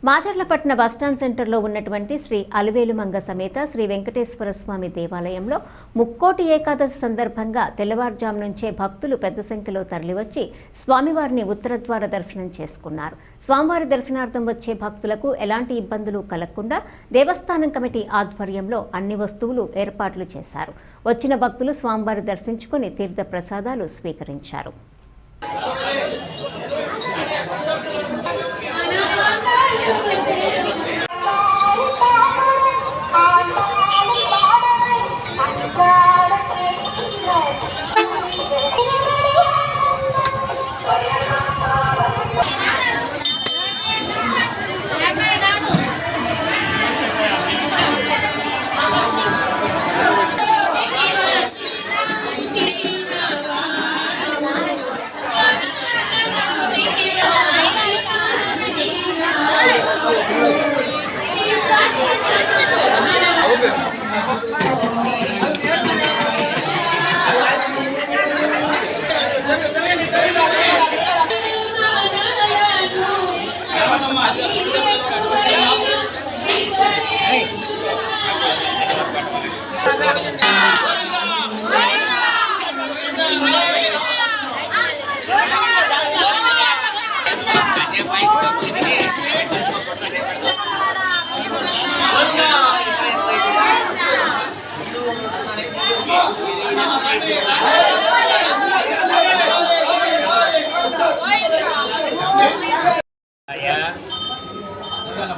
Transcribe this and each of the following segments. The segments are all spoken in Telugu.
మాచర్లపట్న బస్టాండ్ సెంటర్లో ఉన్నటువంటి శ్రీ అలివేలుమంగ సమేత శ్రీ వెంకటేశ్వర స్వామి దేవాలయంలో ముక్కోటి ఏకాదశి సందర్భంగా తెల్లవారుజాము నుంచే భక్తులు పెద్ద సంఖ్యలో తరలివచ్చి స్వామివారిని ఉత్తరద్వార దర్శనం చేసుకున్నారు. స్వామివారి దర్శనార్థం వచ్చే భక్తులకు ఎలాంటి ఇబ్బందులు కలగకుండా దేవస్థానం కమిటీ ఆధ్వర్యంలో అన్ని వస్తువులు ఏర్పాట్లు చేశారు. వచ్చిన భక్తులు స్వామివారి దర్శించుకుని తీర్థ ప్రసాదాలు స్వీకరించారు.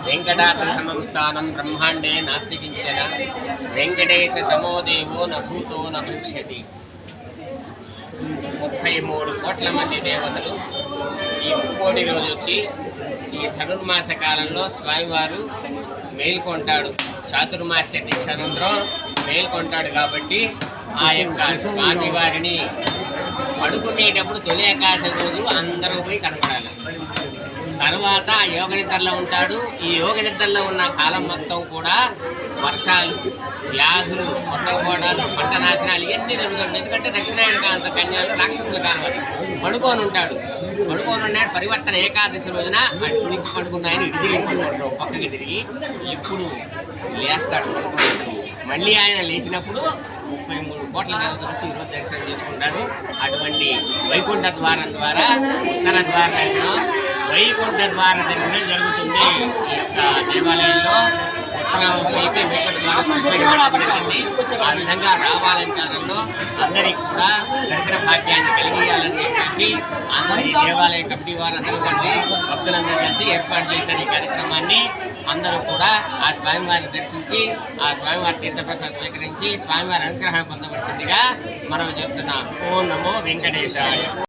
వెంకటాద్రి సమం స్థానం బ్రహ్మాండే నాస్తి కించన వెంకటేశ సమో దేవో న భూతో న భవిష్యతి. 33 కోట్ల మంది దేవతలు ఈ ముక్కోటి రోజు వచ్చి ఈ ధనుర్మాస కాలంలో స్వామివారు మేల్కొంటాడు. చాతుర్మాస్య దీక్షానంతరం మేల్కొంటాడు కాబట్టి ఆ యొక్క స్వామివారిని పడుకునేటప్పుడు తొలి ఏకాదశి రోజు అందరూ పోయి కనపడాలి. తర్వాత యోగ నిద్రలో ఉంటాడు. ఈ యోగ నిద్రలో ఉన్న కాలం మొత్తం కూడా వర్షాలు, వ్యాధులు, పొట్టపోవడాలు, పంట నాశనాలు ఇవన్నీ జరుగుతుంది. ఎందుకంటే దక్షిణాయన కాంత కన్యాలు రాక్షసుల కాలం అది. పడుకొని ఉంటాడు. పరివర్తన ఏకాదశి రోజున అటు నుంచి పడుకున్నాయని ఇటు తిరిగి పడుకుంటాడు, పక్కకి తిరిగి. ఇప్పుడు లేస్తాడు పడుకుంటాడు. మళ్ళీ ఆయన లేచినప్పుడు 33 కోట్ల దేవతలు వచ్చి ఈరోజు దర్శనం చేసుకుంటాడు. అటువంటి వైకుంఠ ద్వారం ద్వారా ఉత్తర ద్వార దర్శనం, వైకుంఠ ద్వార దర్శనం జరుగుతుంది. ఈ యొక్క దేవాలయంలో ఉత్తరం అయితే వైకుంఠ ద్వార జరిగింది. ఆ విధంగా రావాలంకారంలో అందరికీ కూడా దర్శన భాగ్యాన్ని కలిగియాలని చెప్పేసి అందరూ దేవాలయ కమిటీ వారు అందరూ కలిసి భక్తులందరూ కలిసి ఏర్పాటు చేశారు ఈ కార్యక్రమాన్ని. అందరూ కూడా ఆ స్వామివారిని దర్శించి ఆ స్వామివారి తీర్థప్రసాదం స్వీకరించి స్వామివారి అనుగ్రహం పొందవలసిందిగా మనం చేస్తున్నాం. ఓం నమో వెంకటేశాయ.